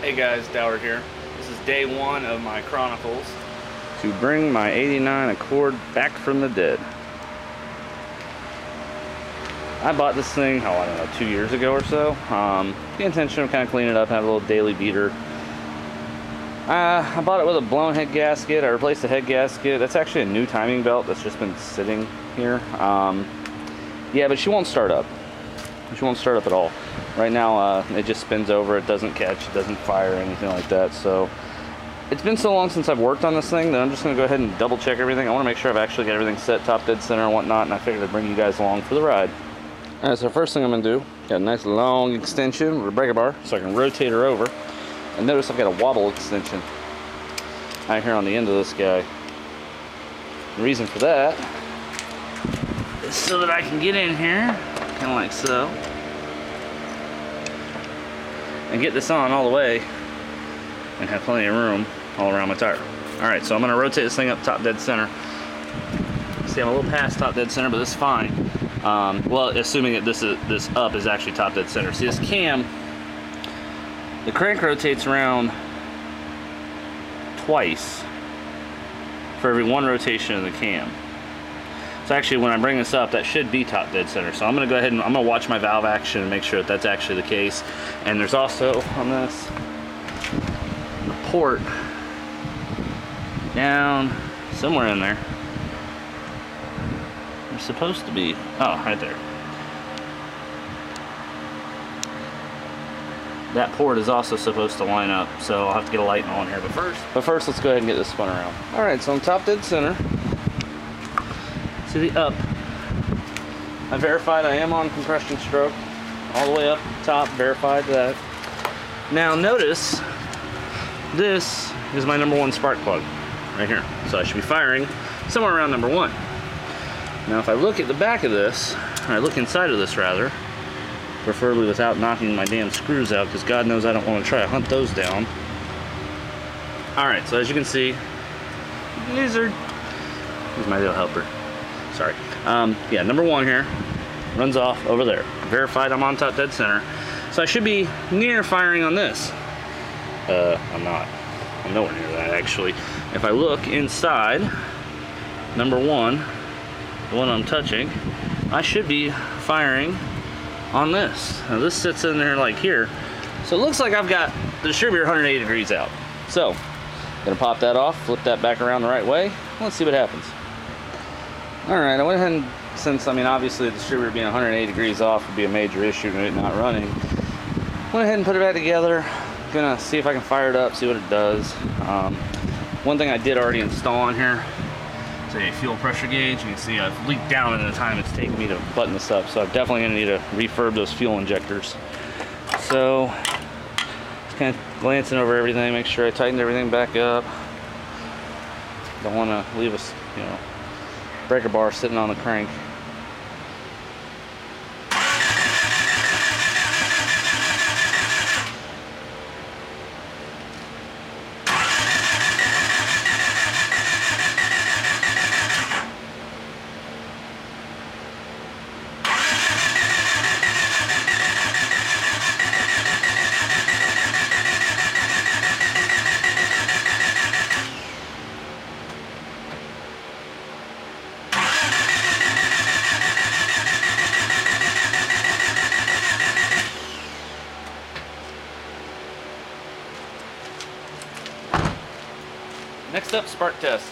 Hey guys, Dower here. This is day one of my chronicles to bring my '89 Accord back from the dead. I bought this thing, I don't know, 2 years ago or so. The intention of kind of cleaning it up, have a little daily beater. I bought it with a blown head gasket. I replaced the head gasket. That's actually a new timing belt that's just been sitting here. Yeah, but she won't start up. She won't start up at all. Right now, it just spins over. It doesn't catch. It doesn't fire or anything like that. So it's been so long since I've worked on this thing that I'm just going to go ahead and double check everything. I want to make sure I've actually got everything set, top dead center and whatnot, and I figured I'd bring you guys along for the ride. All right, so first thing I'm going to do, got a nice long extension with a breaker bar so I can rotate her over. And notice I've got a wobble extension right here on the end of this guy. The reason for that is so that I can get in here, kind of like so, and get this on all the way and have plenty of room all around my tire. Alright, so I'm going to rotate this thing up top dead center. See, I'm a little past top dead center, but this is fine. Well, assuming that this up is actually top dead center. See, this cam, the crank rotates around twice for every one rotation of the cam. So actually, when I bring this up, that should be top dead center. So I'm going to go ahead and I'm going to watch my valve action and make sure that that's actually the case. And there's also on this the port down somewhere in there. There's supposed to be, oh, right there. That port is also supposed to line up, so I'll have to get a light on here. But first, let's go ahead and get this spun around. All right, so I'm top dead center. To the up, I verified I am on compression stroke all the way up top, verified that. Now notice this is my #1 spark plug right here, so I should be firing somewhere around #1. Now if I look at the back of this, or I look inside of this rather, preferably without knocking my damn screws out, because God knows I don't want to try to hunt those down. Alright, so as you can see, lizard, here's my little helper. Sorry. Yeah, #1 here runs off over there. Verified I'm on top dead center. So I should be near firing on this. I'm not. I'm nowhere near that actually. If I look inside #1, the one I'm touching, I should be firing on this. Now this sits in there like here. So it looks like I've got the distributor 180 degrees out. So I'm gonna pop that off, flip that back around the right way. Let's see what happens. Alright, I went ahead and, since, I mean, obviously the distributor being 180 degrees off would be a major issue and it not running, went ahead and put it back together. Gonna see if I can fire it up, see what it does. One thing I did already install on here is a fuel pressure gauge. You can see I've leaked down in the time it's taken me to button this up, so I'm definitely gonna need to refurb those fuel injectors. So, just kind of glancing over everything, make sure I tightened everything back up. Don't wanna leave us, you know, breaker bar sitting on the crank. Next up, spark test.